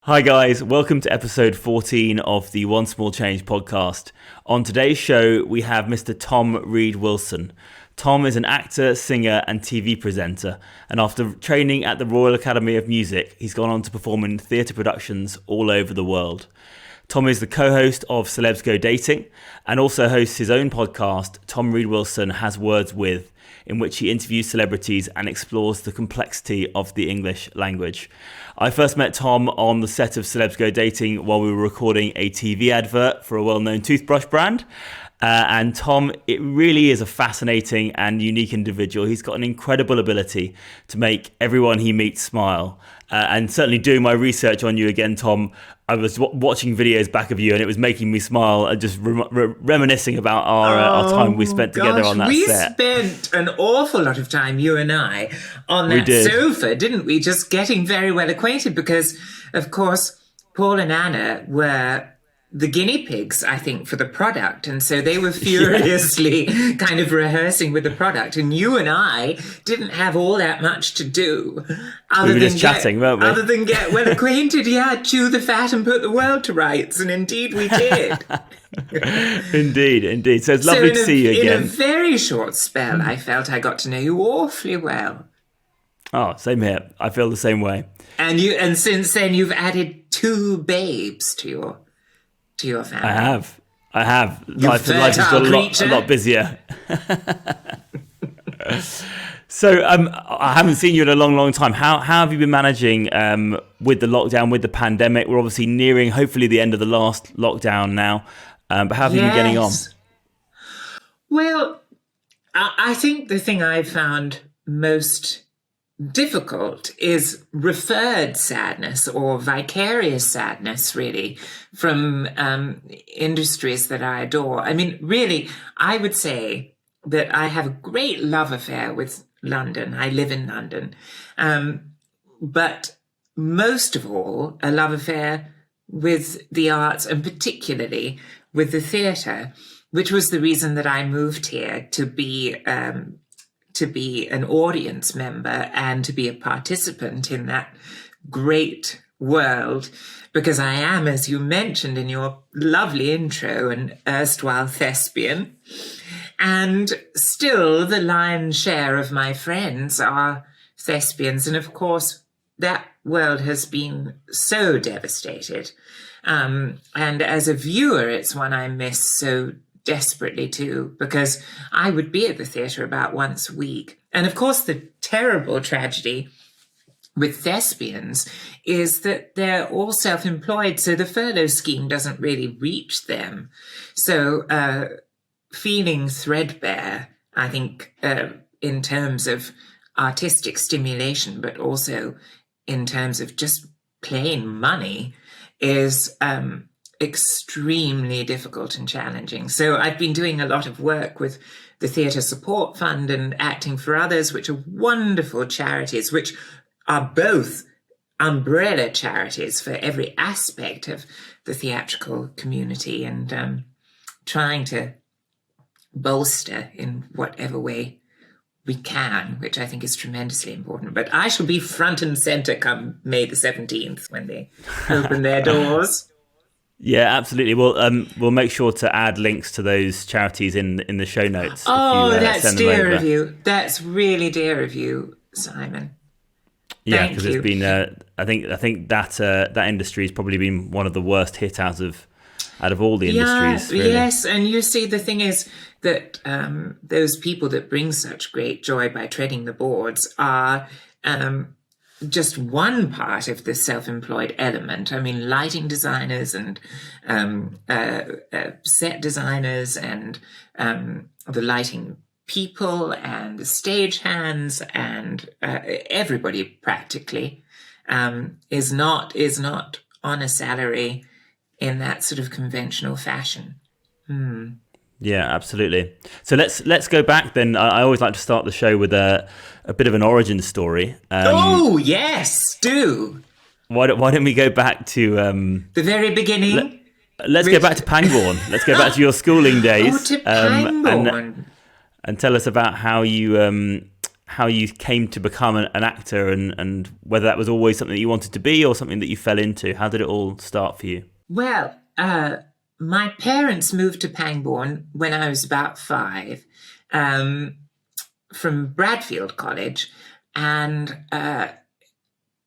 Hi guys, welcome to episode 14 of the One Small Change podcast. On today's show, we have Mr. Tom Reed-Wilson. Tom is an actor, singer and TV presenter, and after training at the Royal Academy of Music, he's gone on to perform in theatre productions all over the world. Tom is the co-host of Celebs Go Dating and also hosts his own podcast, Tom Reed-Wilson Has Words With, in which he interviews celebrities and explores the complexity of the English language. I first met Tom on the set of Celebs Go Dating while we were recording a TV advert for a well-known toothbrush brand. And Tom, it really is a fascinating and unique individual. He's got an incredible ability to make everyone he meets smile. And certainly doing my research on you again, Tom, I was watching videos back of you and it was making me smile and just reminiscing about our time we spent together on that set. We spent an awful lot of time, you and I, on that sofa, didn't we? Just getting very well acquainted because, of course, Paul and Anna were the guinea pigs, I think, for the product. And so they were furiously kind of rehearsing with the product. And you and I didn't have all that much to do. We were just chatting, weren't we? Other than get well acquainted, chew the fat and put the world to rights. And indeed we did. Indeed. So it's lovely to see you again. In a very short spell, I felt I got to know you awfully well. Oh, same here. I feel the same way. And since then, you've added 2 babes to your family. I have. Life has got a lot busier. So I haven't seen you in a long time. How have you been managing with the lockdown, with the pandemic? We're obviously nearing, hopefully, the end of the last lockdown now. But how have you been getting on? Well, I think the thing I've found most difficult is referred sadness or vicarious sadness, really, from industries that I adore. I mean, really, I would say that I have a great love affair with London. I live in London. But most of all, a love affair with the arts and particularly with the theatre, which was the reason that I moved here to be an audience member and to be a participant in that great world, because I am, as you mentioned in your lovely intro, an erstwhile thespian. And still the lion's share of my friends are thespians. And of course, that world has been so devastated. And as a viewer, it's one I miss so desperately too, because I would be at the theatre about once a week. And of course, the terrible tragedy with thespians is that they're all self-employed, so the furlough scheme doesn't really reach them. So feeling threadbare, I think, in terms of artistic stimulation, but also in terms of just plain money, is extremely difficult and challenging. So I've been doing a lot of work with the Theatre Support Fund and Acting for Others, which are wonderful charities, which are both umbrella charities for every aspect of the theatrical community, and trying to bolster in whatever way we can, which I think is tremendously important. But I shall be front and centre come May the 17th when they open their doors. Yeah, absolutely. We'll make sure to add links to those charities in the show notes. That's dear of you. That's really dear of you, Simon. Yeah, because it's been. I think that industry has probably been one of the worst hit out of all the industries. Really. Yes, and you see, the thing is that those people that bring such great joy by treading the boards are just one part of the self-employed element. I mean, lighting designers and set designers and the lighting people and the stage hands and everybody practically is not on a salary in that sort of conventional fashion. Yeah, absolutely. So let's go back then. I always like to start the show with a bit of an origin story. Yes, do. Why don't we go back to the very beginning? Let's go back to Pangbourne. Let's go back to your schooling days. To Pangbourne. And tell us about how you how you came to become an actor, and whether that was always something that you wanted to be or something that you fell into. How did it all start for you? Well, my parents moved to Pangbourne when I was about 5, from Bradfield College, and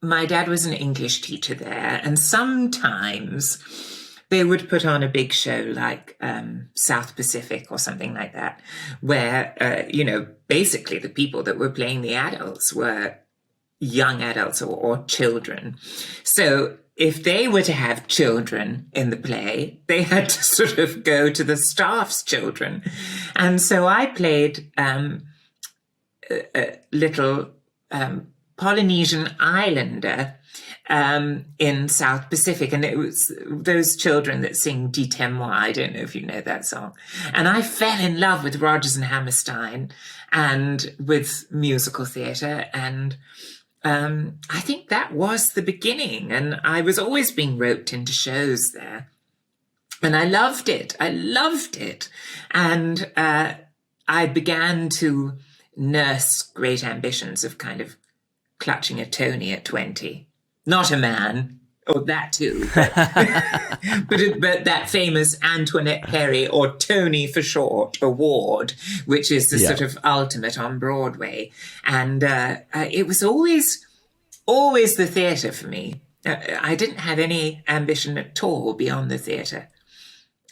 my dad was an English teacher there, and sometimes they would put on a big show like South Pacific or something like that, where, basically the people that were playing the adults were young adults or children. So if they were to have children in the play, they had to sort of go to the staff's children. And so I played a little Polynesian islander in South Pacific, and it was those children that sing Dis-moi. I don't know if you know that song. And I fell in love with Rodgers and Hammerstein and with musical theatre, and I think that was the beginning. And I was always being roped into shows there, and I loved it. And I began to nurse great ambitions of kind of clutching a Tony at 20. Not a man, or that too, but that famous Antoinette Perry, or Tony for short, award, which is the sort of ultimate on Broadway. And it was always the theatre for me. I didn't have any ambition at all beyond the theatre,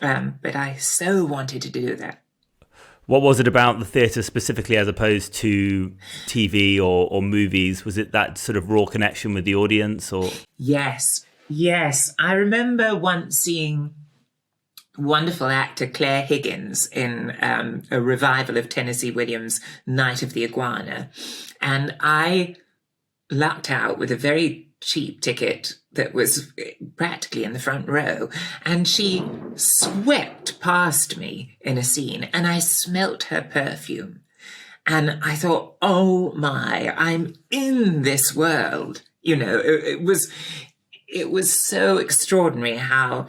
but I so wanted to do that. What was it about the theatre specifically as opposed to TV or movies? Was it that sort of raw connection with the audience? Or Yes. I remember once seeing wonderful actor Claire Higgins in a revival of Tennessee Williams' Night of the Iguana. And I lucked out with a very cheap ticket that was practically in the front row, and she swept past me in a scene, and I smelt her perfume, and I thought, oh my, I'm in this world. It was so extraordinary how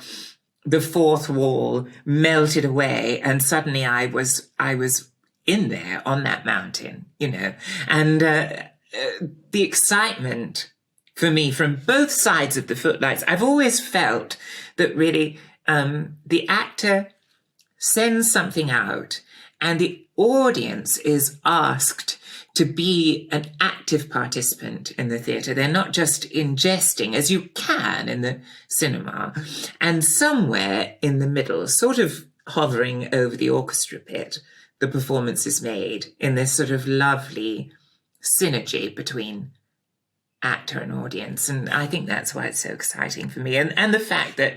the fourth wall melted away, and suddenly I was in there on that mountain, and the excitement for me from both sides of the footlights. I've always felt that really the actor sends something out, and the audience is asked to be an active participant in the theatre. They're not just ingesting, as you can in the cinema, and somewhere in the middle, sort of hovering over the orchestra pit, the performance is made in this sort of lovely synergy between actor and audience. And I think that's why it's so exciting for me. And the fact that,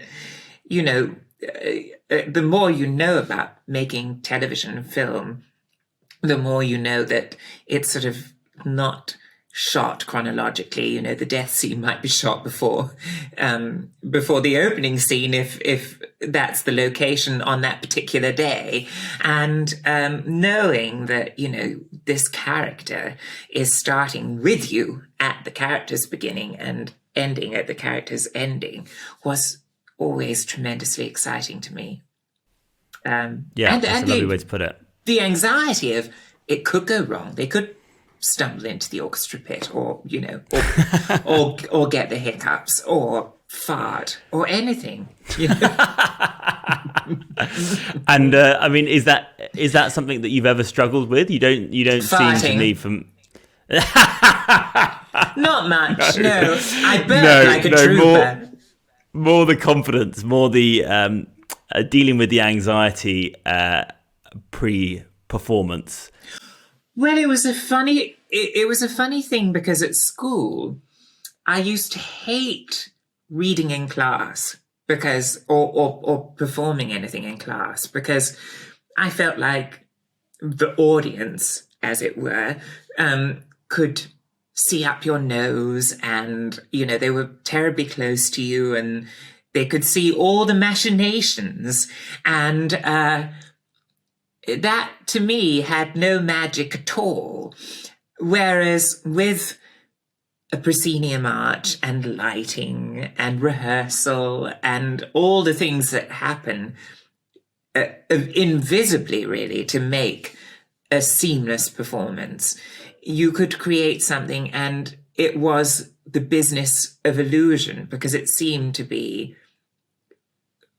the more you know about making television and film, the more you know that it's sort of not shot chronologically. The death scene might be shot before the opening scene, if that's the location on that particular day. And knowing that, this character is starting with you at the character's beginning and ending at the character's ending was always tremendously exciting to me. That's a lovely way to put it. The anxiety of it could go wrong. They could stumble into the orchestra pit, or or get the hiccups, or fart, or anything. And I mean, is that something that you've ever struggled with? You don't Farting. Seem to me from. Not much. No. I burp like a trooper. More the confidence, more the dealing with the anxiety pre-performance. Well, it was a funny thing, because at school I used to hate reading in class or performing anything in class, because I felt like the audience, as it were, could see up your nose, and they were terribly close to you, and they could see all the machinations, and that to me had no magic at all. Whereas with a proscenium arch and lighting and rehearsal and all the things that happen invisibly, really, to make a seamless performance, you could create something and it was the business of illusion because it seemed to be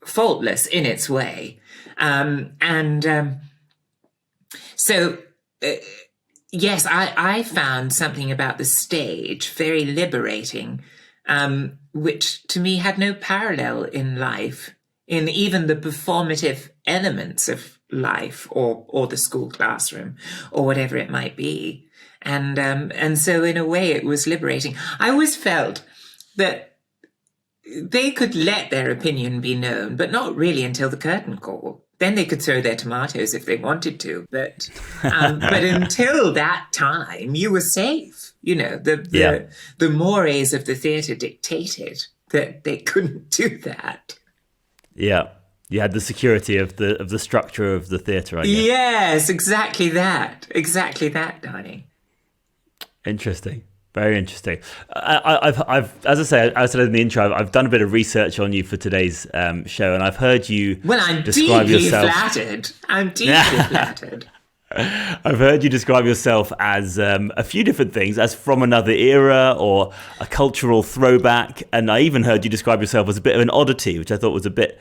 faultless in its way. So, yes, I found something about the stage very liberating, which to me had no parallel in life, in even the performative elements of life or the school classroom or whatever it might be. And so in a way it was liberating. I always felt that they could let their opinion be known, but not really until the curtain call. Then they could throw their tomatoes if they wanted to. But until that time, you were safe. The mores of the theatre dictated that they couldn't do that. Yeah. You had the security of the structure of the theatre, I guess. Yes, exactly that. Exactly that, darling. Interesting. Very interesting. I've as I said in the intro, I've done a bit of research on you for today's show, and I've heard you. Well, I'm describe deeply yourself. flattered. I'm deeply flattered. I've heard you describe yourself as a few different things, as from another era or a cultural throwback, and I even heard you describe yourself as a bit of an oddity, which I thought was a bit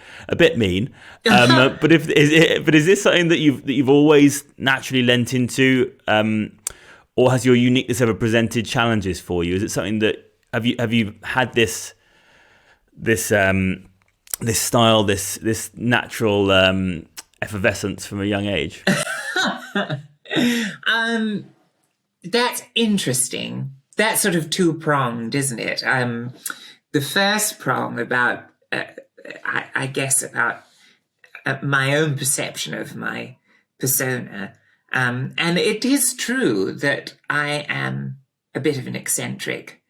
mean. But is this something that you've always naturally lent into? Or has your uniqueness ever presented challenges for you? Is it something that have you had this style, this natural effervescence from a young age? That's interesting. That's sort of two-pronged, isn't it? The first prong about, I guess, about my own perception of my persona. And it is true that I am a bit of an eccentric.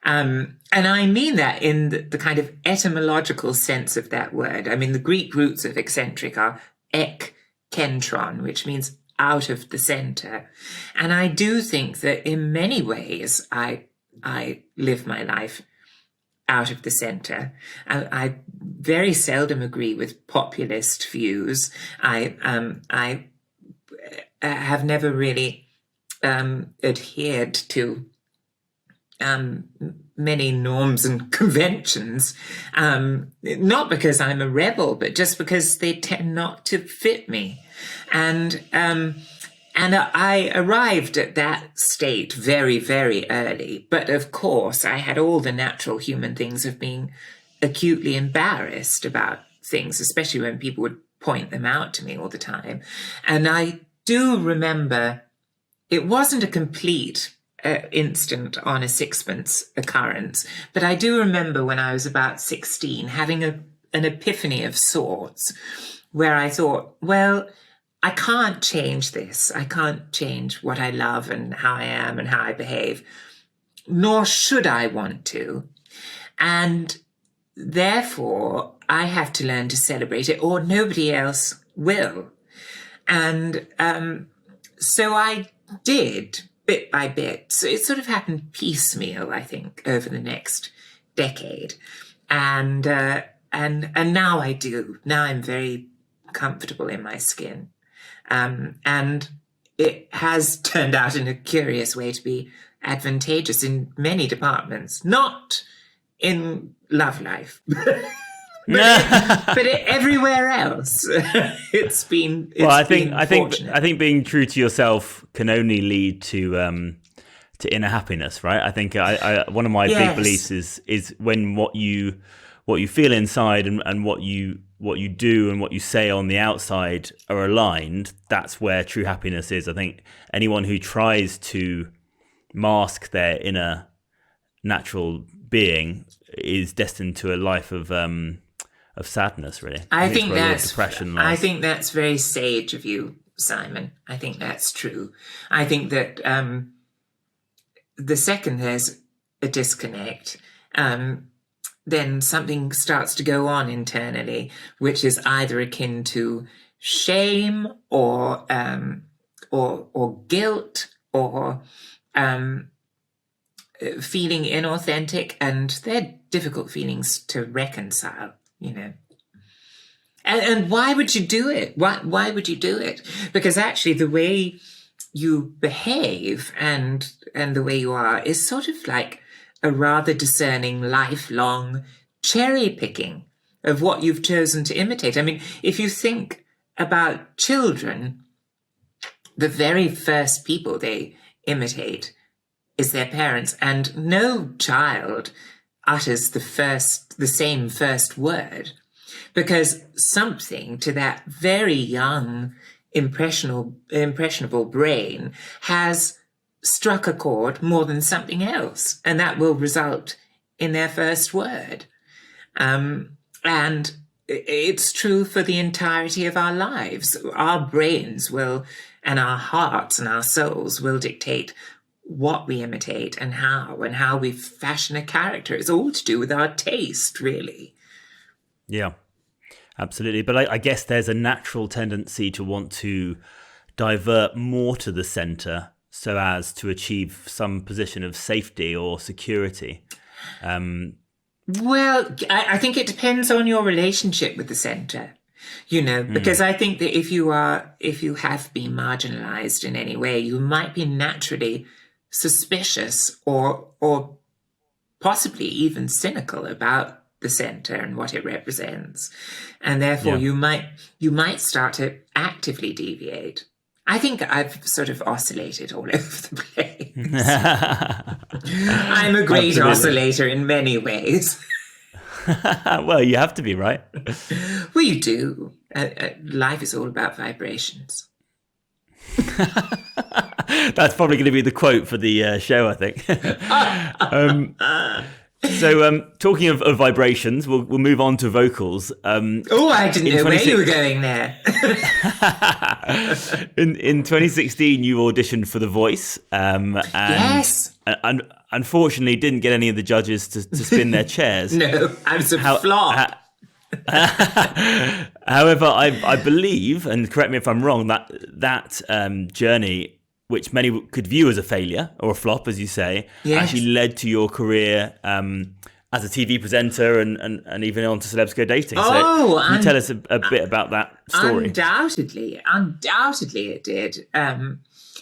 And I mean that in the kind of etymological sense of that word. I mean, the Greek roots of eccentric are ek kentron, which means out of the center. And I do think that in many ways I live my life out of the center. I very seldom agree with populist views. I have never really adhered to many norms and conventions, not because I'm a rebel, but just because they tend not to fit me. And I arrived at that state very, very early. But of course, I had all the natural human things of being acutely embarrassed about things, especially when people would point them out to me all the time. And I do remember it wasn't a complete instant on a sixpence occurrence, but I do remember when I was about 16 having an epiphany of sorts where I thought, well, I can't change this. I can't change what I love and how I am and how I behave, nor should I want to. And therefore, I have to learn to celebrate it or nobody else will. And so I did, bit by bit. So it sort of happened piecemeal, I think, over the next decade. And now I do. Now I'm very comfortable in my skin. And it has turned out in a curious way to be advantageous in many departments, not in love life. But everywhere else, it's been. I think being true to yourself can only lead to inner happiness, right? I think one of my big beliefs is when what you feel inside and what you do and what you say on the outside are aligned. That's where true happiness is. I think anyone who tries to mask their inner natural being is destined to a life of sadness, really. I think that's depression. I think that's very sage of you, Simon. I think that's true. I think that the second there's a disconnect, then something starts to go on internally, which is either akin to shame or guilt or feeling inauthentic, and they're difficult feelings to reconcile. And why would you do it? Why would you do it? Because actually the way you behave and the way you are is sort of like a rather discerning, lifelong cherry picking of what you've chosen to imitate. I mean, if you think about children, the very first people they imitate is their parents, and no child utters the same first word, because something to that very young, impressionable brain has struck a chord more than something else, and that will result in their first word. And it's true for the entirety of our lives. Our brains will, and our hearts and our souls will dictate what we imitate and how we fashion a character. It's all to do with our taste, really. Yeah, absolutely. But I guess there's a natural tendency to want to divert more to the center so as to achieve some position of safety or security. Well, I think it depends on your relationship with the center, because I think that if you have been marginalized in any way, you might be naturally suspicious or possibly even cynical about the center and what it represents. And therefore you might start to actively deviate. I think I've sort of oscillated all over the place. I'm a great oscillator in many ways. Well, you have to be, right? Well, you do. Life is all about vibrations. That's probably going to be the quote for the show, I think. So, talking of vibrations, we'll move on to vocals. I didn't know where you were going there. In 2016, you auditioned for The Voice. Yes. And unfortunately, didn't get any of the judges to spin their chairs. No, I was a flop. However, I believe, and correct me if I'm wrong, that journey, which many could view as a failure or a flop, as you say, actually led to your career as a TV presenter and even on to Celebs Go Dating. So can you tell us a bit about that story? Undoubtedly it did.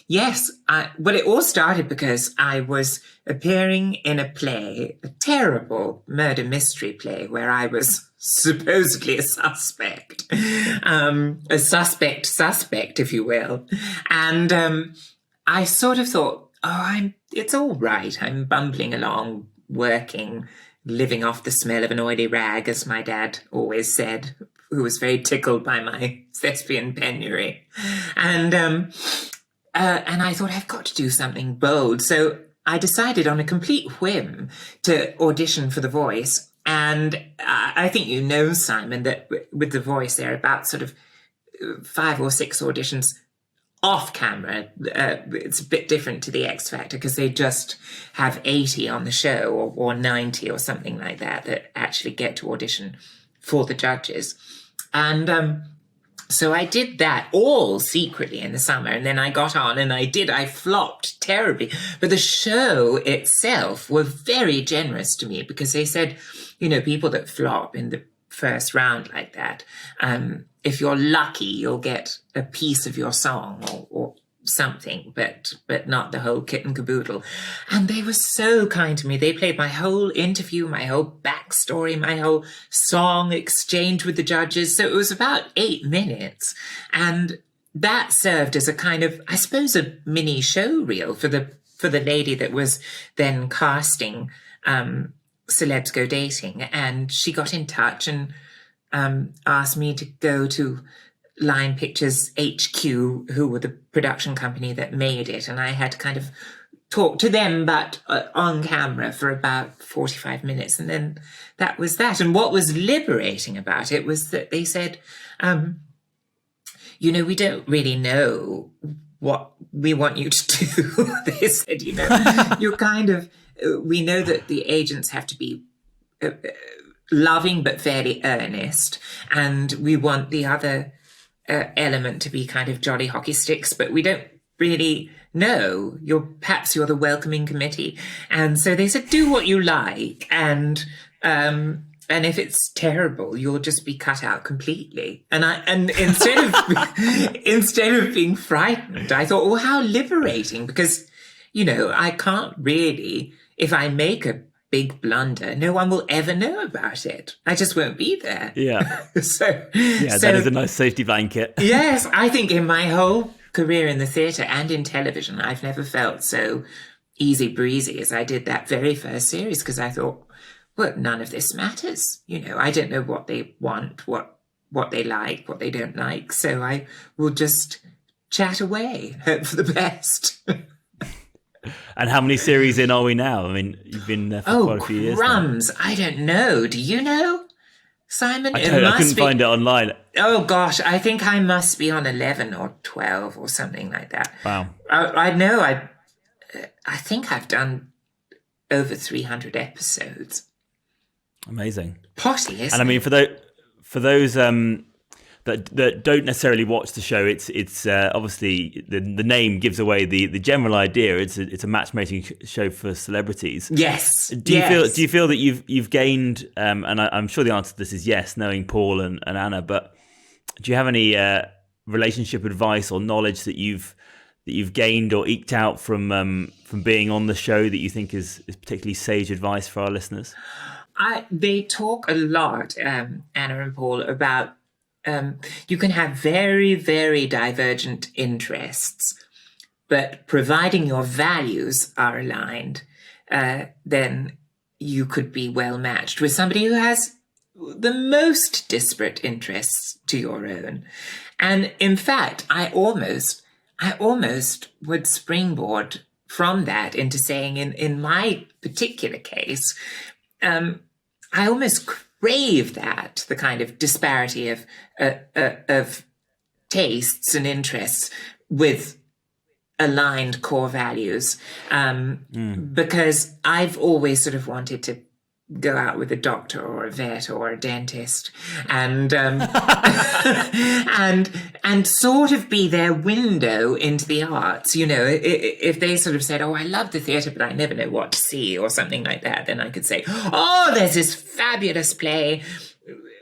Yes, well, it all started because I was appearing in a play, a terrible murder mystery play, where I was supposedly a suspect, suspect, if you will. And I sort of thought, it's all right. I'm bumbling along, working, living off the smell of an oily rag, as my dad always said, who was very tickled by my thespian penury. And I thought, I've got to do something bold. So I decided on a complete whim to audition for The Voice. And I think you know, Simon, that with The Voice, there are about sort of 5 or 6 auditions off camera. It's a bit different to the X Factor because they just have 80 on the show or 90 or something like that actually get to audition for the judges. And so I did that all secretly in the summer, and then I got on and I flopped terribly. But the show itself were very generous to me because they said, people that flop in the first round like that, if you're lucky, you'll get a piece of your song or something, but not the whole kit and caboodle. And they were so kind to me. They played my whole interview, my whole backstory, my whole song exchange with the judges. So it was about 8 minutes. And that served as a kind of, I suppose, a mini show reel for the lady that was then casting Celebs Go Dating. And she got in touch and asked me to go to Line Pictures HQ, who were the production company that made it, and I had to kind of talk to them, but on camera for about 45 minutes, and then that was that. And what was liberating about it was that they said, we don't really know what we want you to do. They said, you're kind of, we know that the agents have to be loving but fairly earnest, and we want the other element to be kind of jolly hockey sticks, but we don't really know. Perhaps you're the welcoming committee. And so they said, do what you like. And And if it's terrible, you'll just be cut out completely. And instead of being frightened, I thought, well, how liberating, because, I can't really, if I make a big blunder, no one will ever know about it. I just won't be there. Yeah. So That is a nice safety blanket. Yes, I think in my whole career in the theatre and in television, I've never felt so easy breezy as I did that very first series, because I thought, well, none of this matters. I don't know what they want, what they like, what they don't like. So I will just chat away, hope for the best. And how many series in are we now? I mean, you've been there for quite a few years. Crumbs. I don't know. Do you know, Simon? I couldn't find it online. Oh, gosh. I think I must be on 11 or 12 or something like that. Wow. I know. I think I've done over 300 episodes. Amazing. Potty, isn't And I mean, for those that don't necessarily watch the show, it's obviously the name gives away the general idea. It's a matchmaking show for celebrities. Yes. Do you feel that you've gained? And I'm sure the answer to this is yes, knowing Paul and Anna. But do you have any relationship advice or knowledge that you've gained or eked out from being on the show that you think is particularly sage advice for our listeners? They talk a lot, Anna and Paul, about you can have very, very divergent interests, but providing your values are aligned, then you could be well matched with somebody who has the most disparate interests to your own. And in fact, I almost would springboard from that into saying, in my particular case, I almost crave that, the kind of disparity of tastes and interests with aligned core values, because I've always sort of wanted to go out with a doctor or a vet or a dentist and and sort of be their window into the arts. If they sort of said, oh, I love the theatre, but I never know what to see or something like that, then I could say, oh, there's this fabulous play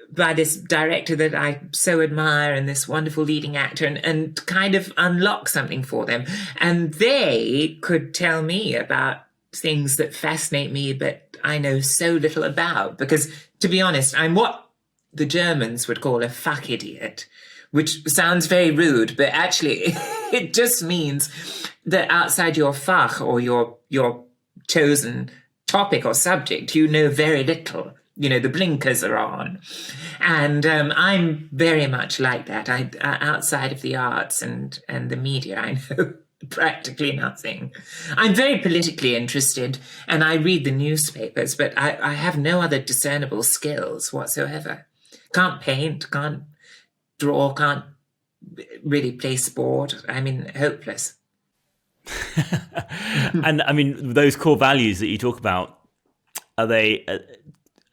by this director that I so admire and this wonderful leading actor, and kind of unlock something for them. And they could tell me about things that fascinate me, but I know so little about, because, to be honest, I'm what the Germans would call a fuck idiot, which sounds very rude, but actually it just means that outside your fach or your chosen topic or subject, you know very little. The blinkers are on. And I'm very much like that. I outside of the arts and the media, I know practically nothing. I'm very politically interested and I read the newspapers, but I have no other discernible skills whatsoever. Can't paint, can't draw, can't really play sport. I mean, hopeless. And I mean, those core values that you talk about, are they...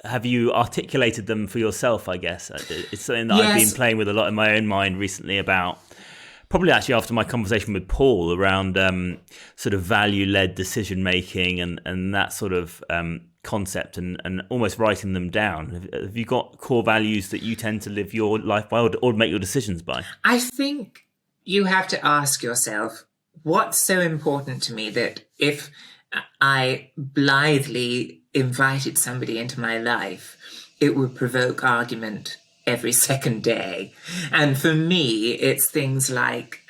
have you articulated them for yourself, I guess? It's something that I've been playing with a lot in my own mind recently about, probably actually after my conversation with Paul around sort of value-led decision-making and that sort of concept and almost writing them down. Have you got core values that you tend to live your life by or make your decisions by? I think you have to ask yourself, what's so important to me that if I blithely invited somebody into my life, it would provoke argument every second day? And for me, it's things like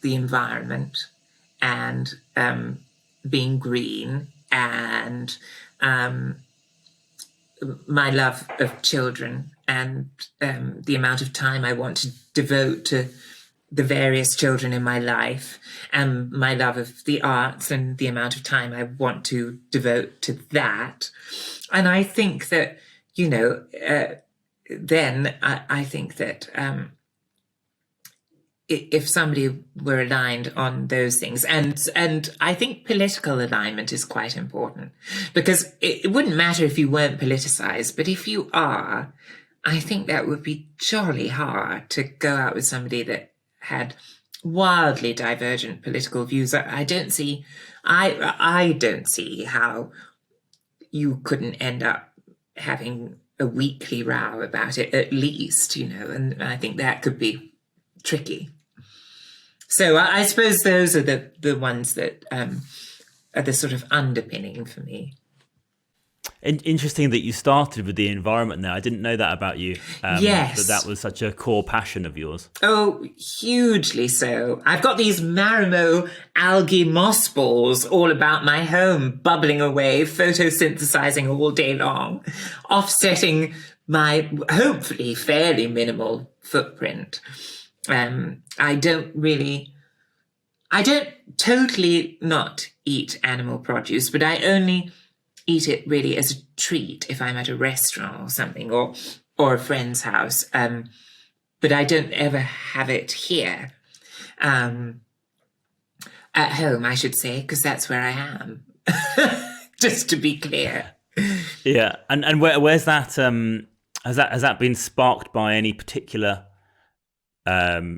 the environment and being green and my love of children and the amount of time I want to devote to the various children in my life, and my love of the arts and the amount of time I want to devote to that. And I think that, then I think that if somebody were aligned on those things, and I think political alignment is quite important, because it wouldn't matter if you weren't politicized, but if you are, I think that would be jolly hard to go out with somebody that had wildly divergent political views. I don't see how you couldn't end up having a weekly row about it at least, and I think that could be tricky. So I suppose those are the ones that are the sort of underpinning for me. Interesting that you started with the environment there. I didn't know that about you. Yes. That was such a core passion of yours. Oh, hugely so. I've got these Marimo algae moss balls all about my home, bubbling away, photosynthesizing all day long, offsetting my hopefully fairly minimal footprint. I don't totally not eat animal produce, but I only eat it really as a treat if I'm at a restaurant or something, or a friend's house. But I don't ever have it here. At home, I should say, because that's where I am. Just to be clear. Yeah, and where's that? Has that been sparked by any particular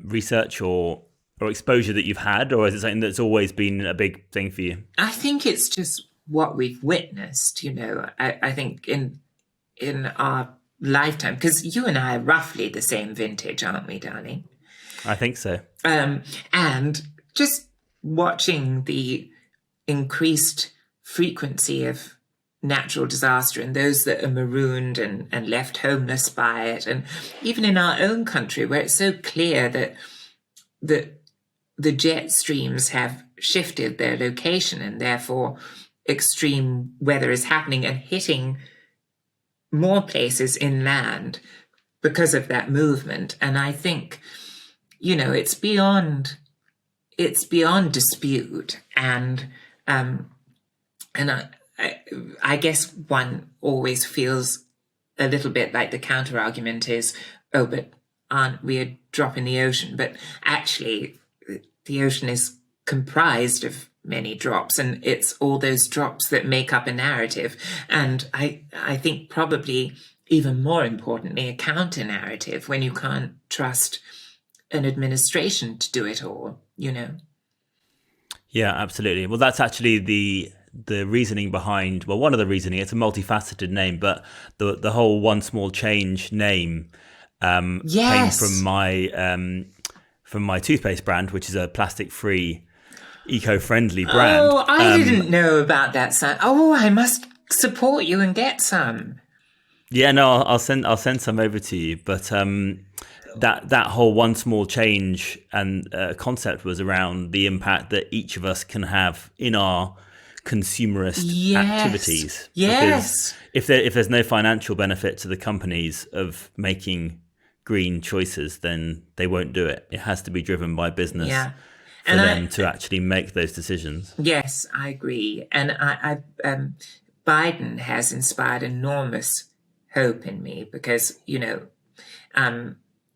research or exposure that you've had, or is it something that's always been a big thing for you? I think it's just what we've witnessed. I think in our lifetime, because you and I are roughly the same vintage, aren't we, darling? I think so. And just watching the increased frequency of natural disaster and those that are marooned and left homeless by it, and even in our own country where it's so clear that the jet streams have shifted their location and therefore extreme weather is happening and hitting more places inland because of that movement. And I think, it's beyond dispute. And I guess one always feels a little bit like the counter argument is, oh, but aren't we a drop in the ocean? But actually, the ocean is comprised of many drops, and it's all those drops that make up a narrative. And I think probably even more importantly, a counter narrative when you can't trust an administration to do it all, Yeah, absolutely. Well, that's actually the reasoning behind, one of the reasoning, it's a multifaceted name, but the whole One Small Change name came from my toothpaste brand, which is a plastic-free, eco-friendly brand. Oh, I didn't know about that, son. Oh, I must support you and get some. Yeah, no, I'll send some over to you. But that whole One Small Change and concept was around the impact that each of us can have in our consumerist activities. Yes. Because if there's no financial benefit to the companies of making green choices, then they won't do it. It has to be driven by business. Yeah. For them to actually make those decisions. Yes, I agree. And Biden has inspired enormous hope in me because,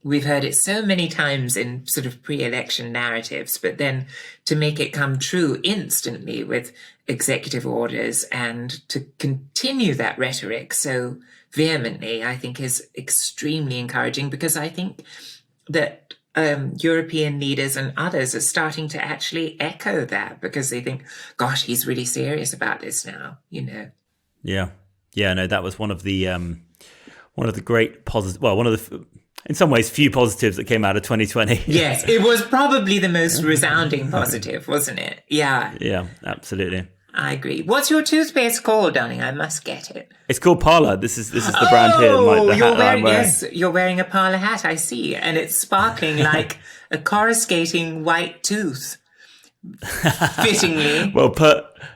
we've heard it so many times in sort of pre-election narratives, but then to make it come true instantly with executive orders and to continue that rhetoric so vehemently, I think is extremely encouraging, because I think that European leaders and others are starting to actually echo that, because they think, gosh, he's really serious about this now, Yeah. No, that was one of the great positive. Well, one of the, in some ways, few positives that came out of 2020. Yes, it was probably the most resounding positive, wasn't it? Yeah. Yeah, absolutely. I agree. What's your toothpaste called, darling? I must get it. It's called Parla. This is the brand here. The hat that I'm wearing. Yes, you're wearing a Parla hat, I see. And it's sparkling like a coruscating white tooth. Fittingly. Well,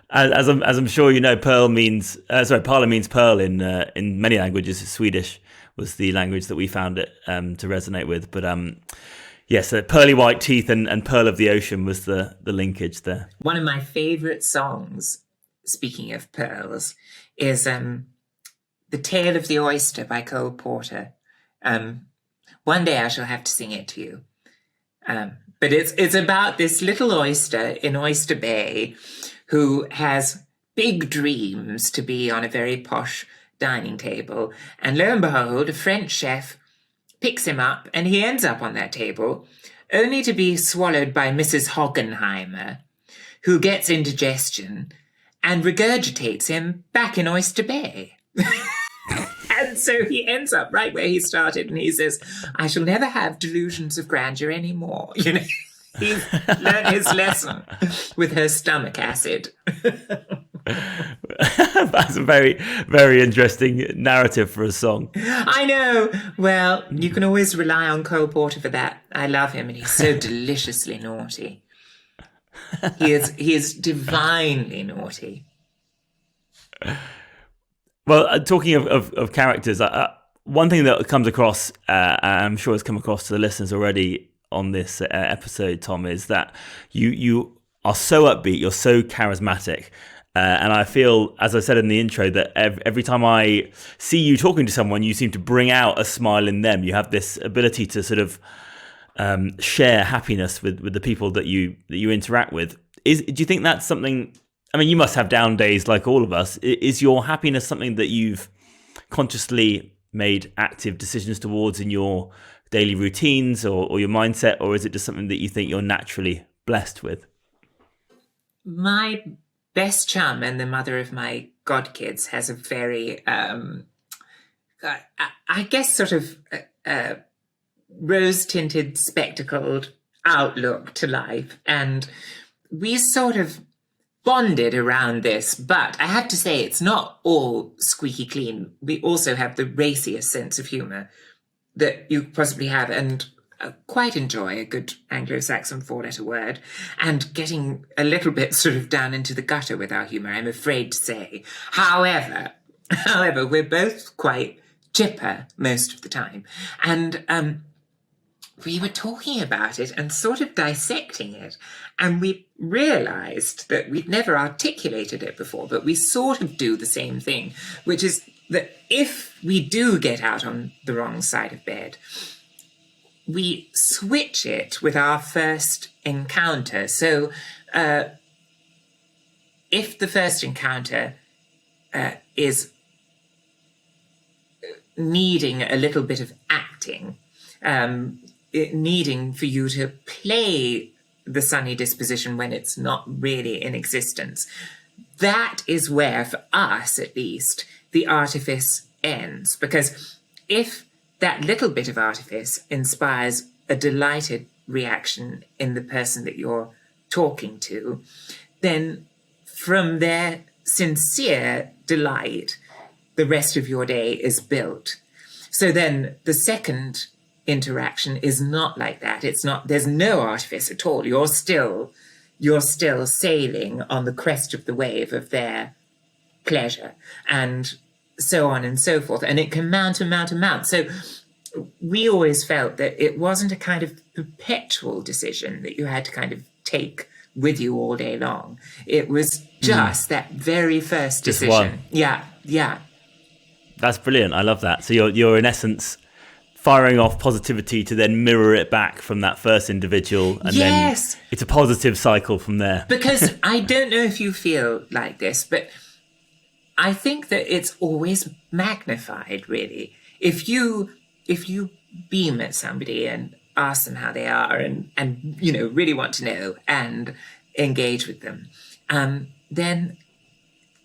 as I'm sure you know, Parla means pearl in many languages. Swedish was the language that we found it to resonate with. But yes, pearly white teeth and pearl of the ocean was the linkage there. One of my favorite songs, speaking of pearls, is The Tale of the Oyster by Cole Porter. One day I shall have to sing it to you. But it's about this little oyster in Oyster Bay who has big dreams to be on a very posh dining table. And lo and behold, a French chef picks him up and he ends up on that table, only to be swallowed by Mrs. Hoggenheimer, who gets indigestion and regurgitates him back in Oyster Bay. And so he ends up right where he started, and he says, I shall never have delusions of grandeur anymore. You know, he's learned his lesson with her stomach acid. That's a very, very interesting narrative for a song. I know. Well, you can always rely on Cole Porter for that. I love him, and he's so deliciously naughty. He is divinely naughty. Well, talking of characters, one thing that comes across, and I'm sure it's come across to the listeners already on this episode, Tom, is that you are so upbeat, you're so charismatic. And I feel, as I said in the intro, that every time I see you talking to someone, you seem to bring out a smile in them. You have this ability to sort of share happiness with the people that you interact with. Do you think that's something? I mean, you must have down days like all of us. Is your happiness something that you've consciously made active decisions towards in your daily routines or your mindset, or is it just something that you think you're naturally blessed with? My best chum and the mother of my godkids has a very, I guess, sort of rose-tinted, spectacled outlook to life. And we sort of bonded around this, but I have to say it's not all squeaky clean. We also have the raciest sense of humour that you possibly have, and quite enjoy a good Anglo-Saxon four-letter word, and getting a little bit sort of down into the gutter with our humour, I'm afraid to say. However, we're both quite chipper most of the time. And we were talking about it and sort of dissecting it, and we realised that we'd never articulated it before, but we sort of do the same thing, which is that if we do get out on the wrong side of bed, we switch it with our first encounter. So if the first encounter is needing a little bit of acting, needing for you to play the sunny disposition when it's not really in existence, that is where, for us at least, the artifice ends. Because if that little bit of artifice inspires a delighted reaction in the person that you're talking to, then from their sincere delight, the rest of your day is built. So then the second interaction is not like that. It's not, there's no artifice at all. You're still sailing on the crest of the wave of their pleasure, and so on and so forth. And it can mount and mount and mount. So we always felt that it wasn't a kind of perpetual decision that you had to kind of take with you all day long. It was just that very first decision. Just one. Yeah. That's brilliant. I love that. So you're in essence firing off positivity to then mirror it back from that first individual, and then it's a positive cycle from there. Because I don't know if you feel like this, but I think that it's always magnified, really. If you beam at somebody and ask them how they are and really want to know and engage with them, then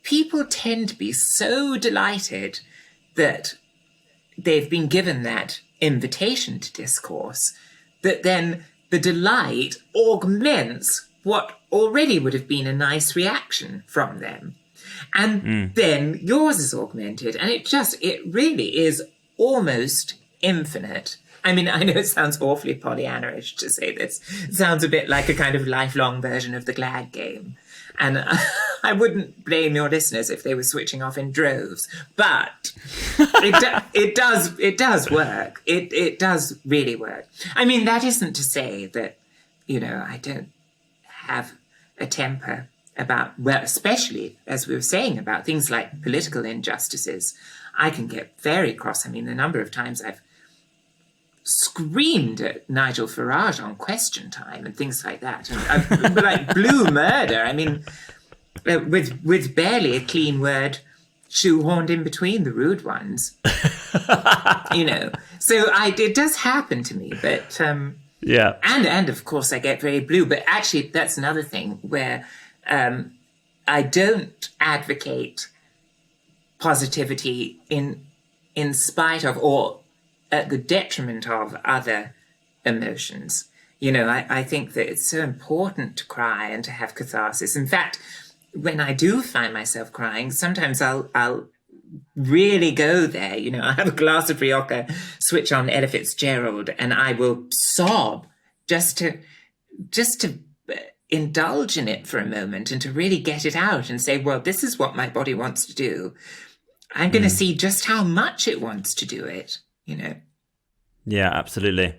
people tend to be so delighted that they've been given that invitation to discourse, that then the delight augments what already would have been a nice reaction from them. And then yours is augmented, and it really is almost infinite. I mean, I know it sounds awfully Pollyanna-ish to say this. It sounds a bit like a kind of lifelong version of the Glad game. And I wouldn't blame your listeners if they were switching off in droves, but it does work. It does really work. I mean, that isn't to say that, I don't have a temper about, well, especially as we were saying about things like political injustices. I can get very cross. I mean, the number of times I've screamed at Nigel Farage on Question Time and things like that, and like blue murder. I mean, with barely a clean word shoehorned in between the rude ones. So it does happen to me, but and of course I get very blue. But actually, that's another thing where I don't advocate positivity in spite of or at the detriment of other emotions. I think that it's so important to cry and to have catharsis. In fact, when I do find myself crying, sometimes I'll really go there. I have a glass of Rioja, switch on Ella Fitzgerald, and I will sob just to indulge in it for a moment and to really get it out and say, well, this is what my body wants to do. I'm going to see just how much it wants to do it, Yeah, absolutely.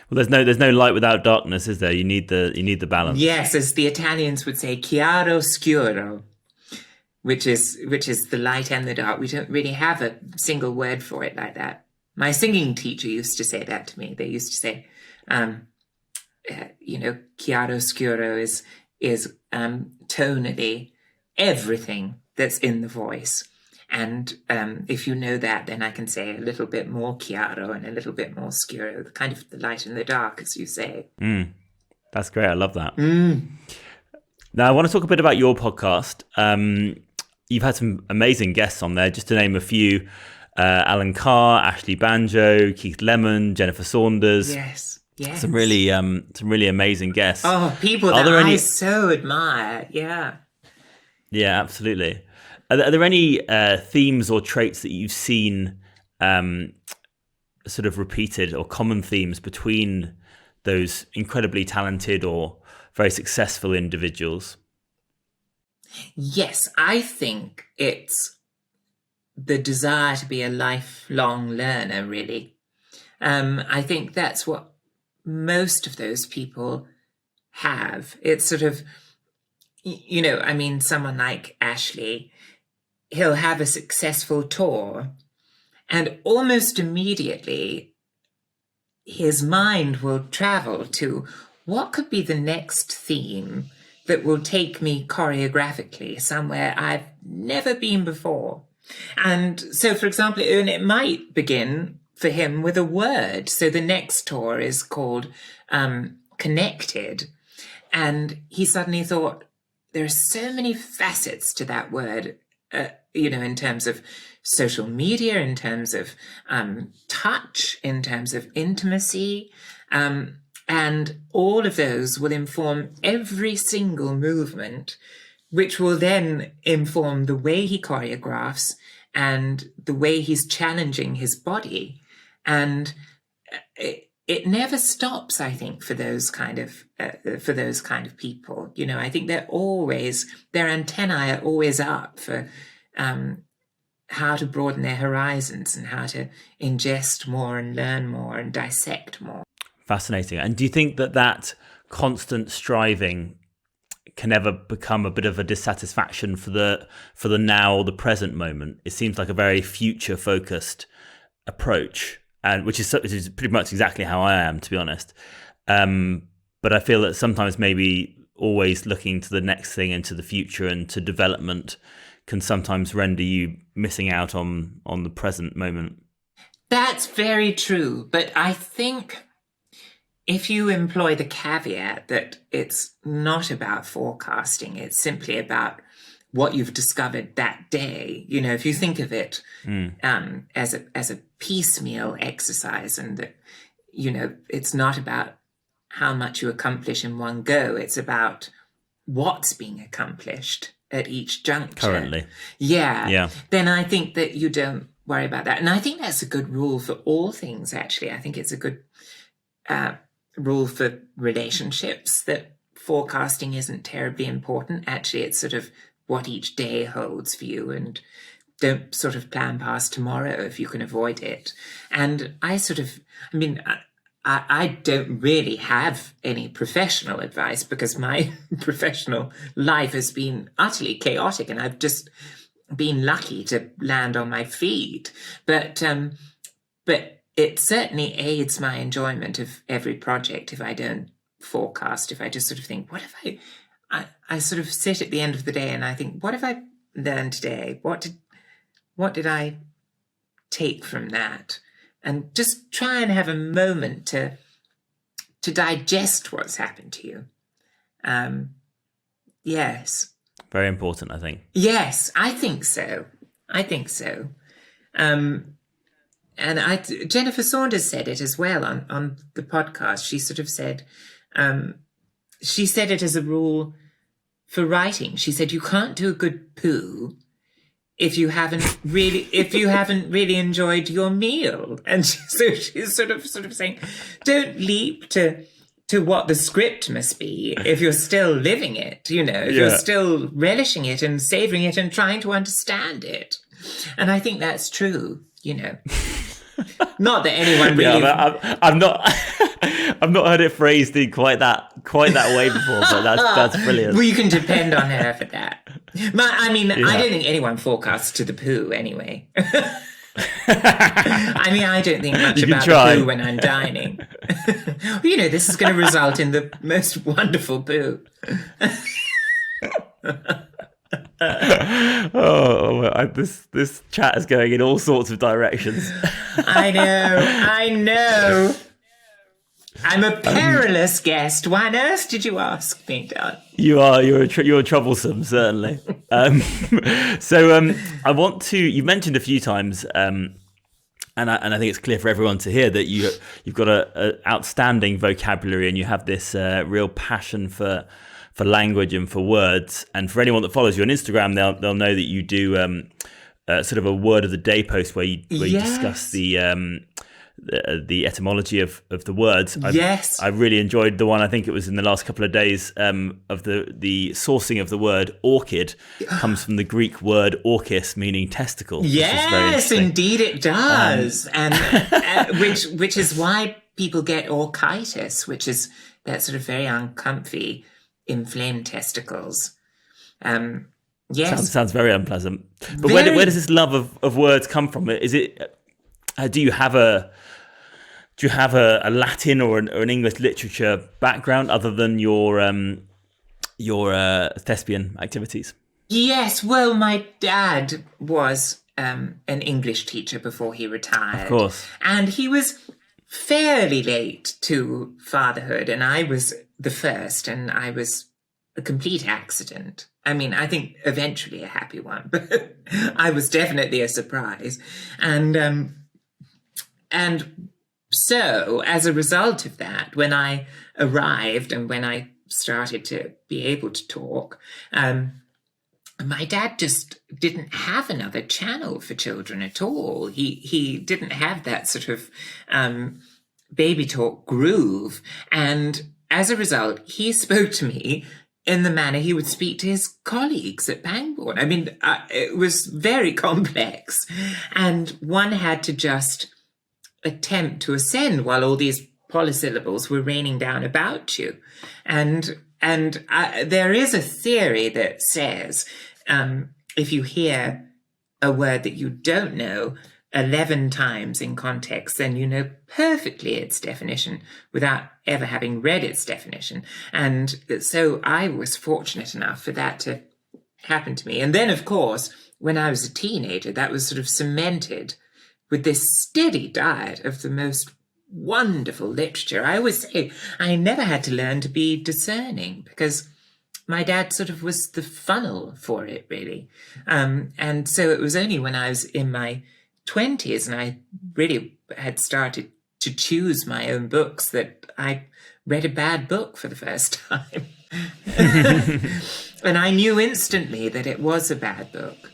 Well, there's no light without darkness, is there? You need the balance. Yes, as the Italians would say, chiaro scuro, which is the light and the dark. We don't really have a single word for it like that. My singing teacher used to say that to me. They used to say, chiaro scuro is tonally everything that's in the voice. And if you know that, then I can say a little bit more chiaro and a little bit more scuro, the kind of the light and the dark, as you say. That's great. I love that. Now, I want to talk a bit about your podcast. You've had some amazing guests on there, just to name a few. Alan Carr, Ashley Banjo, Keith Lemon, Jennifer Saunders. Yes. Some really amazing guests. Oh, people that I so admire. Yeah. Yeah, absolutely. Are there any themes or traits that you've seen sort of repeated, or common themes between those incredibly talented or very successful individuals? Yes, I think it's the desire to be a lifelong learner, really. I think that's what most of those people have. It's sort of, someone like Ashley, he'll have a successful tour, and almost immediately his mind will travel to what could be the next theme that will take me choreographically somewhere I've never been before. And so, for example, it might begin for him with a word. So the next tour is called Connected. And he suddenly thought, there are so many facets to that word, in terms of social media, in terms of touch, in terms of intimacy. And all of those will inform every single movement, which will then inform the way he choreographs and the way he's challenging his body. And it never stops, I think, for those kind of people. I think their antennae are always up for how to broaden their horizons and how to ingest more and learn more and dissect more. Fascinating. And do you think that constant striving can ever become a bit of a dissatisfaction for the now or the present moment? It seems like a very future focused approach, and which is pretty much exactly how I am, to be honest. But I feel that sometimes maybe always looking to the next thing and to the future and to development can sometimes render you missing out on the present moment. That's very true. But I think if you employ the caveat that it's not about forecasting, it's simply about what you've discovered that day. If you think of it as a piecemeal exercise, and that, it's not about how much you accomplish in one go. It's about what's being accomplished at each juncture. Currently. Yeah. Then I think that you don't worry about that. And I think that's a good rule for all things, actually. I think it's a good rule for relationships, that forecasting isn't terribly important. Actually, it's sort of what each day holds for you, and don't sort of plan past tomorrow if you can avoid it. And I don't really have any professional advice, because my professional life has been utterly chaotic and I've just been lucky to land on my feet. But it certainly aids my enjoyment of every project if I don't forecast, if I just sort of think, what if I sort of sit at the end of the day and I think, what have I learned today? What did I take from that? And just try and have a moment to digest what's happened to you. Yes. Very important, I think. Yes, I think so. And Jennifer Saunders said it as well on the podcast. She sort of said, she said it as a rule for writing. She said, you can't do a good poo if you haven't really enjoyed your meal. And so she's sort of saying, don't leap to what the script must be if you're still living it, if you're still relishing it and savoring it and trying to understand it. And I think that's true, Not that anyone really. Yeah, I've not heard it phrased in quite that way before, but that's brilliant. Well, you can depend on her for that. I don't think anyone forecasts to the poo anyway. I don't think much about the poo when I'm dining. This is going to result in the most wonderful poo. This chat is going in all sorts of directions. I know. I'm a perilous guest. Why on earth did you ask me, Don? You're troublesome, certainly. So I want to. You mentioned a few times, and I think it's clear for everyone to hear that you've got a outstanding vocabulary, and you have this real passion for language and for words. And for anyone that follows you on Instagram, they'll know that you do sort of a word of the day post where you discuss the etymology of the words. I really enjoyed the one. I think it was in the last couple of days of the sourcing of the word orchid comes from the Greek word orchis, meaning testicle. Yes, indeed it does, and which is why people get orchitis, which is that sort of very uncomfy, inflamed testicles. Yes, sounds very unpleasant. But where does this love of words come from? Is it? Do you have a Latin or an English literature background other than your thespian activities? Yes, well, my dad was an English teacher before he retired. Of course. And he was fairly late to fatherhood, and I was the first, and I was a complete accident. I think eventually a happy one, but I was definitely a surprise. And so, as a result of that, when I arrived and when I started to be able to talk, my dad just didn't have another channel for children at all. He didn't have that sort of baby talk groove. And as a result, he spoke to me in the manner he would speak to his colleagues at Pangbourne. It was very complex. And one had to just attempt to ascend while all these polysyllables were raining down about you. And there is a theory that says if you hear a word that you don't know 11 times in context, then you know perfectly its definition without ever having read its definition. And so I was fortunate enough for that to happen to me. And then, of course, when I was a teenager, that was sort of cemented with this steady diet of the most wonderful literature. I always say I never had to learn to be discerning because my dad sort of was the funnel for it, really. And so it was only when I was in my 20s and I really had started to choose my own books that I read a bad book for the first time. And I knew instantly that it was a bad book,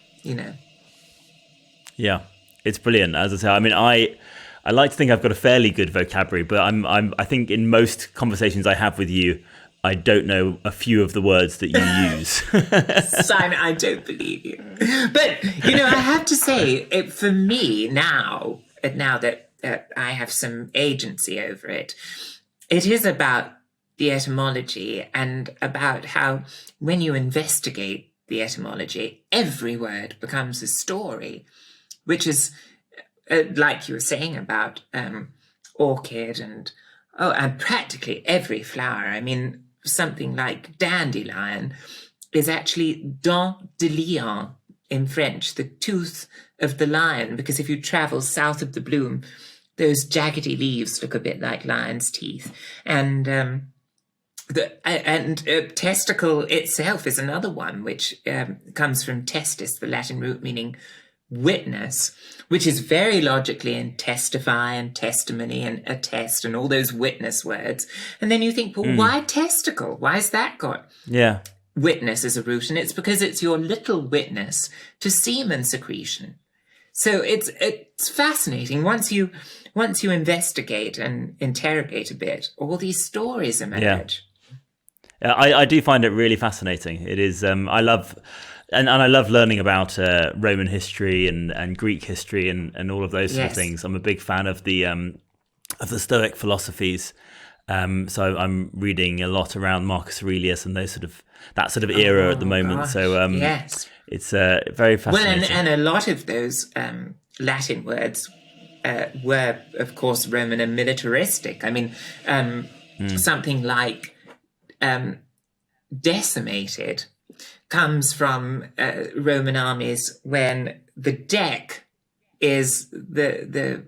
Yeah. It's brilliant. As I say, I like to think I've got a fairly good vocabulary, but I think in most conversations I have with you, I don't know a few of the words that you use. Simon, I don't believe you. But, I have to say, for me now that I have some agency over it, it is about the etymology and about how when you investigate the etymology, every word becomes a story. Which is, like you were saying about orchid and practically every flower. Something like dandelion is actually dent de lion in French, the tooth of the lion, because if you travel south of the bloom, those jaggedy leaves look a bit like lion's teeth. And Testicle itself is another one, which comes from testis, the Latin root meaning witness, which is very logically in testify and testimony and attest and all those witness words. And then you think, well, why testicle? Why has that got witness as a root? And it's because it's your little witness to semen secretion. So it's fascinating. Once you investigate and interrogate a bit, all these stories emerge. I do find it really fascinating. It is. I love learning about Roman history and Greek history and all of those sort of things. I'm a big fan of the Stoic philosophies. So I'm reading a lot around Marcus Aurelius and that sort of era at the moment. Gosh. So it's very fascinating. Well, and a lot of those Latin words were, of course, Roman and militaristic. I mean, something like decimated comes from Roman armies when the deck is the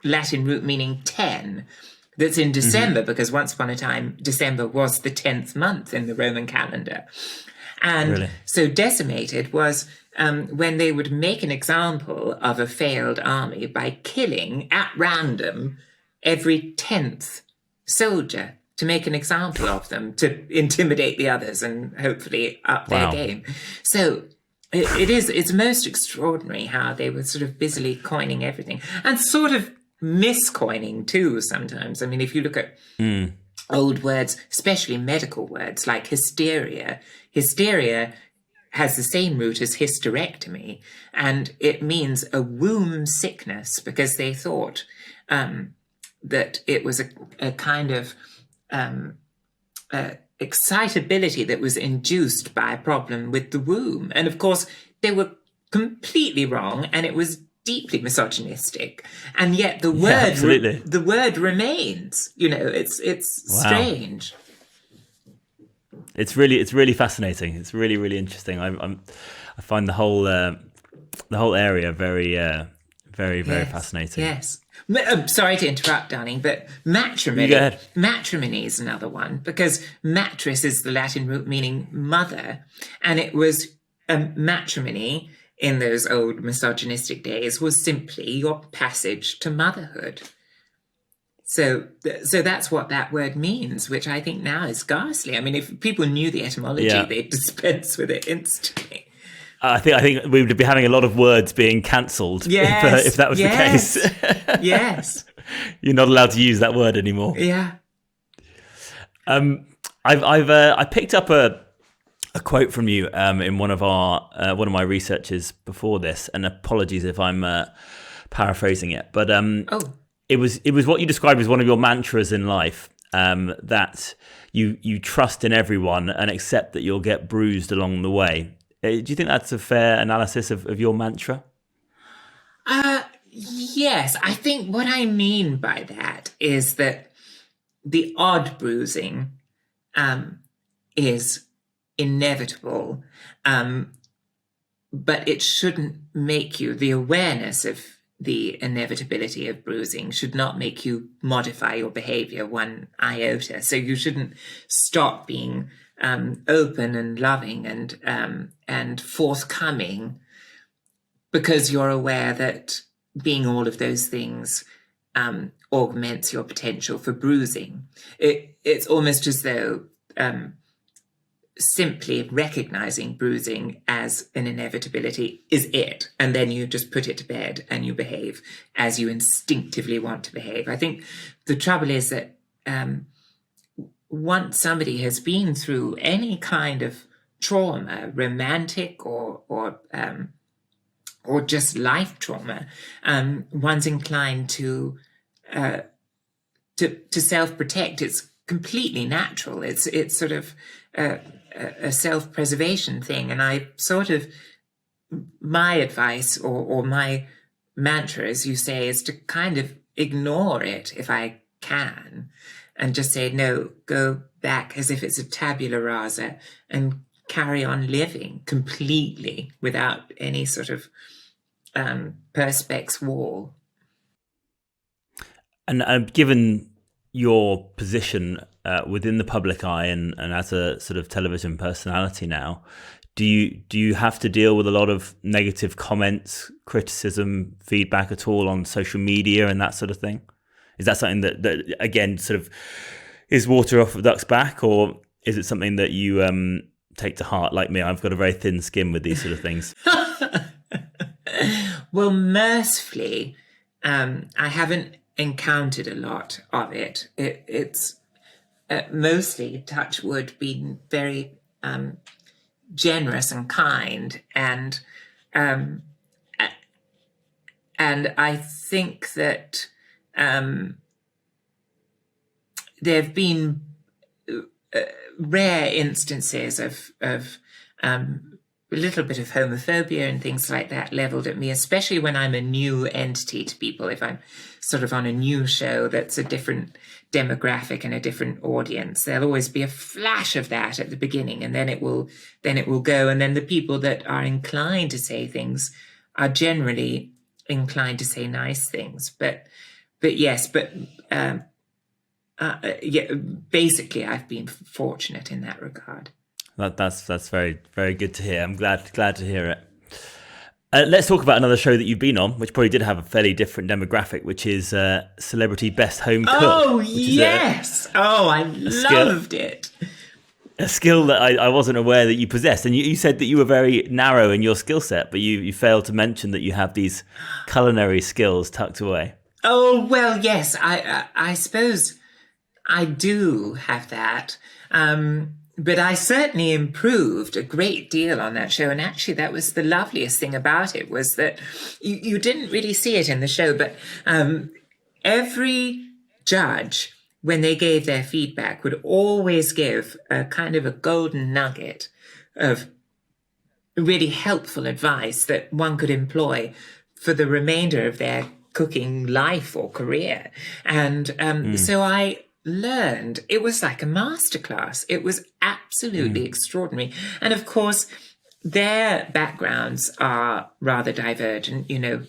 Latin root meaning 10. That's in December, because once upon a time, December was the 10th month in the Roman calendar. And so decimated was when they would make an example of a failed army by killing at random every 10th soldier to make an example of them, to intimidate the others and hopefully up their game. So it's most extraordinary how they were sort of busily coining everything and sort of miscoining too sometimes. I mean, if you look at old words, especially medical words like hysteria has the same root as hysterectomy, and it means a womb sickness, because they thought that it was a kind of excitability that was induced by a problem with the womb. And of course, they were completely wrong, and it was deeply misogynistic. And yet the word remains. You know, it's strange. It's really fascinating. It's really, really interesting. I find the whole area very fascinating. Yes. I'm sorry to interrupt, darling, but matrimony. Matrimony is another one, because matris is the Latin root meaning mother, and it was matrimony in those old misogynistic days was simply your passage to motherhood. So that's what that word means, which I think now is ghastly. I mean, if people knew the etymology, they'd dispense with it instantly. I think we would be having a lot of words being cancelled if that was the case. Yes. You're not allowed to use that word anymore. Yeah. I picked up a quote from you in one of my researches before this, and apologies if I'm paraphrasing it, but it was what you described as one of your mantras in life, that you trust in everyone and accept that you'll get bruised along the way. Do you think that's a fair analysis of your mantra? Yes, I think what I mean by that is that the odd bruising is inevitable, but it shouldn't make you, the awareness of the inevitability of bruising should not make you modify your behavior one iota. So you shouldn't stop being open and loving and forthcoming because you're aware that being all of those things augments your potential for bruising. It's almost as though simply recognizing bruising as an inevitability is it, and then you just put it to bed and you behave as you instinctively want to behave. I think the trouble is that once somebody has been through any kind of trauma, romantic or just life trauma, one's inclined to self-protect. It's completely natural. It's sort of a self-preservation thing. And my advice or my mantra, as you say, is to kind of ignore it if I can, and just say, no, go back as if it's a tabula rasa and carry on living completely without any sort of perspex wall. And given your position within the public eye and as a sort of television personality now, do you have to deal with a lot of negative comments, criticism, feedback at all on social media and that sort of thing? Is that something that again sort of is water off a duck's back, or is it something that you take to heart like me? I've got a very thin skin with these sort of things. Well, mercifully, I haven't encountered a lot of it. It's mostly, touch wood, been very generous and kind, and I think that there have been rare instances of a little bit of homophobia and things like that leveled at me, especially when I'm a new entity to people. If I'm sort of on a new show that's a different demographic and a different audience, there'll always be a flash of that at the beginning, and then it will go. And then the people that are inclined to say things are generally inclined to say nice things. Basically, I've been fortunate in that regard. That's very, very good to hear. I'm glad to hear it. Let's talk about another show that you've been on, which probably did have a fairly different demographic, which is Celebrity Best Home Cook. Oh, yes. I loved it. A skill that I wasn't aware that you possessed. And you said that you were very narrow in your skill set, but you failed to mention that you have these culinary skills tucked away. Oh, well, yes. I suppose I do have that. But I certainly improved a great deal on that show. And actually, that was the loveliest thing about it, was that you didn't really see it in the show, but every judge, when they gave their feedback, would always give a kind of a golden nugget of really helpful advice that one could employ for the remainder of their cooking life or career. And so I learned, it was like a masterclass. It was absolutely extraordinary. And of course, their backgrounds are rather divergent. You know,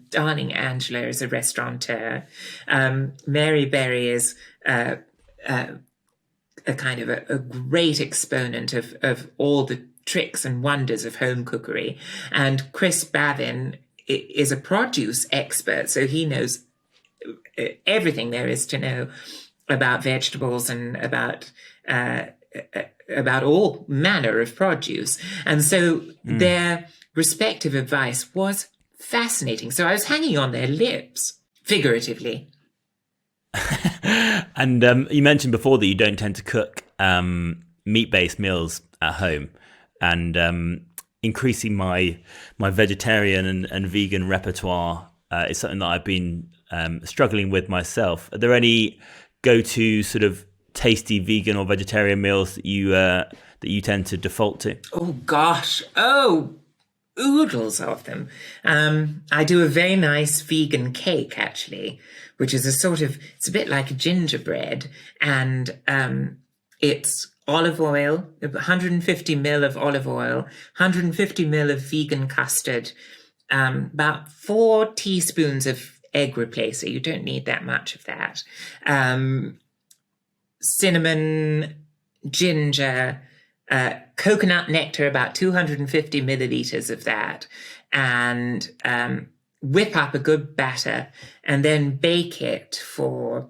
darling Angela is a restaurateur. Mary Berry is a kind of a great exponent of all the tricks and wonders of home cookery. And Chris Bavin is a produce expert, so he knows everything there is to know about vegetables and about all manner of produce. And so their respective advice was fascinating. So I was hanging on their lips, figuratively. And you mentioned before that you don't tend to cook meat-based meals at home, and increasing my vegetarian and vegan repertoire is something that I've been struggling with myself. Are there any go-to sort of tasty vegan or vegetarian meals that you tend to default to? Oh gosh, oodles of them. I do a very nice vegan cake, actually, which is it's a bit like gingerbread, and it's olive oil, 150 ml of olive oil, 150 ml of vegan custard, about 4 teaspoons of egg replacer. You don't need that much of that. Cinnamon, ginger, coconut nectar, about 250 milliliters of that, and whip up a good batter and then bake it for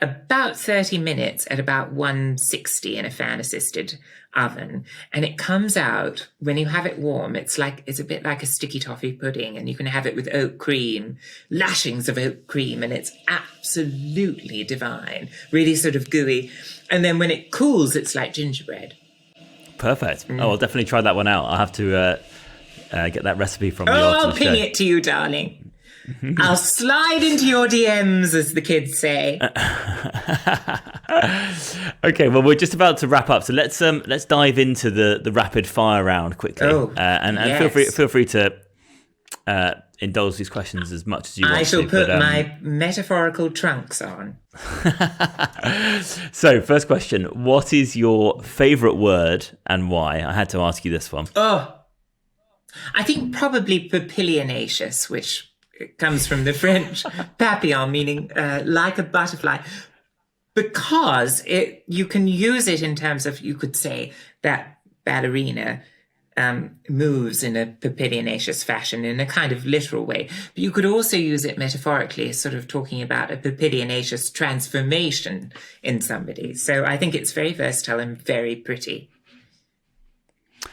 about 30 minutes at about 160 in a fan-assisted oven. And it comes out, when you have it warm, it's a bit like a sticky toffee pudding, and you can have it with oat cream, lashings of oat cream, and it's absolutely divine, really sort of gooey. And then when it cools, it's like gingerbread. Perfect. Oh, I'll definitely try that one out. I'll have to get that recipe from you. I'll ping it to you, darling. I'll slide into your DMs, as the kids say. Okay, well, we're just about to wrap up, so let's dive into the rapid fire round quickly. And yes. feel free to indulge these questions as much as you want. I shall put my metaphorical trunks on. So, first question: what is your favourite word and why? I had to ask you this one. I think probably papilionaceous, which It comes from the French papillon, meaning like a butterfly, because you can use it in terms of, you could say that ballerina moves in a papilionaceous fashion in a kind of literal way. But you could also use it metaphorically, sort of talking about a papilionaceous transformation in somebody. So I think it's very versatile and very pretty.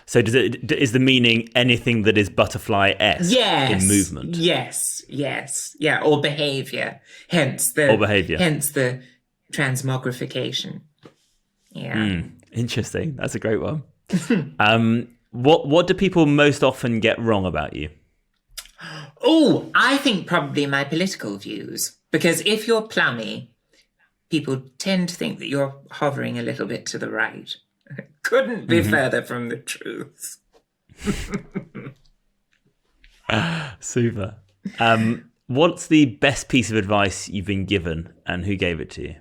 So is the meaning anything that is butterfly-esque in movement? Yes. Yeah, or behavior. Hence the transmogrification. Yeah. Interesting. That's a great one. What do people most often get wrong about you? Oh, I think probably my political views. Because if you're plummy, people tend to think that you're hovering a little bit to the right. Couldn't be further from the truth. Super. What's the best piece of advice you've been given, and who gave it to you?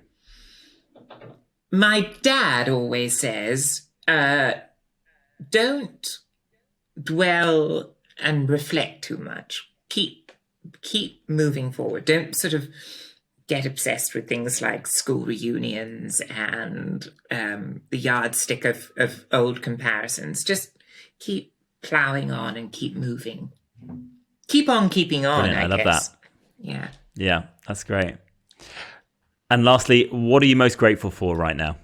My dad always says, don't dwell and reflect too much. Keep moving forward. Don't sort of get obsessed with things like school reunions and the yardstick of old comparisons. Just keep plowing on and keep moving. Keep on keeping on. Brilliant. I love that. Yeah, that's great. And lastly, what are you most grateful for right now?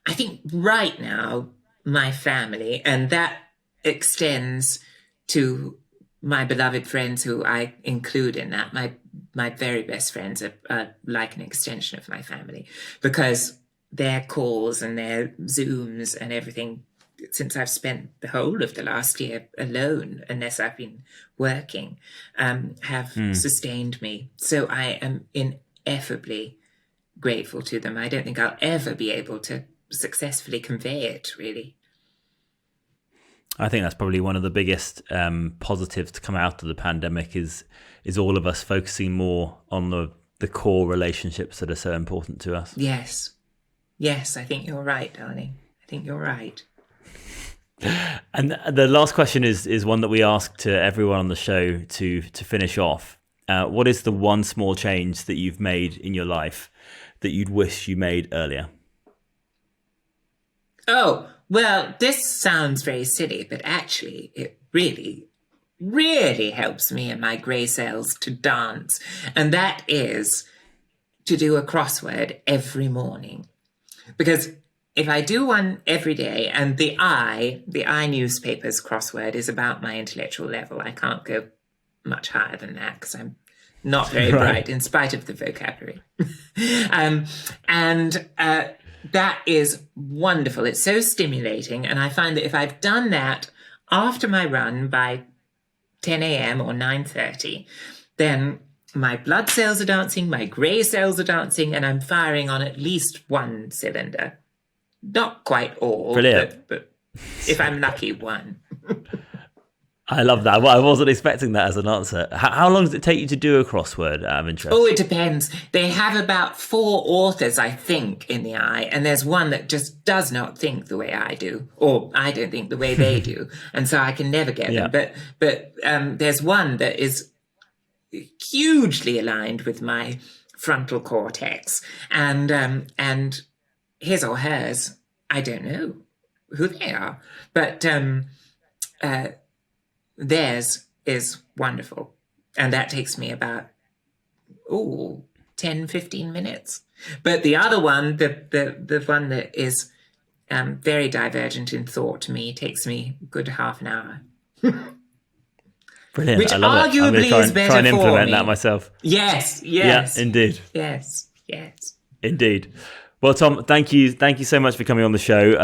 I think right now, my family, and that extends to my beloved friends who I include in that. My very best friends are like an extension of my family, because their calls and their Zooms and everything, since I've spent the whole of the last year alone, unless I've been working, have sustained me. So I am ineffably grateful to them. I don't think I'll ever be able to successfully convey it, really. I think that's probably one of the biggest positives to come out of the pandemic is all of us focusing more on the core relationships that are so important to us. Yes, I think you're right, darling. I think you're right. And the last question is one that we ask to everyone on the show to finish off. What is the one small change that you've made in your life that you'd wish you made earlier? Oh, well, this sounds very silly, but actually it really, really helps me and my grey cells to dance. And that is to do a crossword every morning. Because if I do one every day, and the I newspaper's crossword is about my intellectual level, I can't go much higher than that because I'm not very bright in spite of the vocabulary. That is wonderful. It's so stimulating. And I find that if I've done that after my run by 10 a.m. or 9:30, then my blood cells are dancing, my grey cells are dancing, and I'm firing on at least one cylinder. Not quite all, but if I'm lucky, one. I love that. Well, I wasn't expecting that as an answer. How long does it take you to do a crossword out of interest? Oh, it depends. They have about 4 authors, I think, in the eye, and there's one that just does not think the way I do, or I don't think the way they do, and so I can never get them. But there's one that is hugely aligned with my frontal cortex, and his or hers, I don't know who they are, but theirs is wonderful. And that takes me about, 10, 15 minutes. But the other one, the one that is very divergent in thought to me, takes me a good half an hour. Brilliant. Which I love arguably it. I'm is better try and implement for me. that myself. Yes. Yeah, indeed. Yes. Indeed. Well, Tom, thank you so much for coming on the show.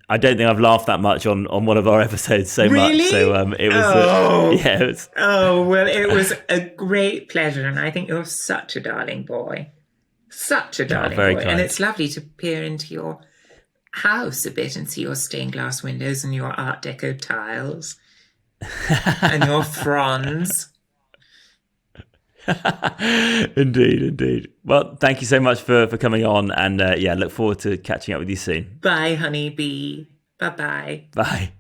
I don't think I've laughed that much on one of our episodes so really? much. So it was, it was. Oh well, it was a great pleasure, and I think you're such a darling boy, such a darling very boy, kind. and it's lovely to peer into your house a bit and see your stained glass windows and your Art Deco tiles and your fronds. Indeed. Well, thank you so much for coming on, and look forward to catching up with you soon. Bye, honeybee. Bye-bye. Bye.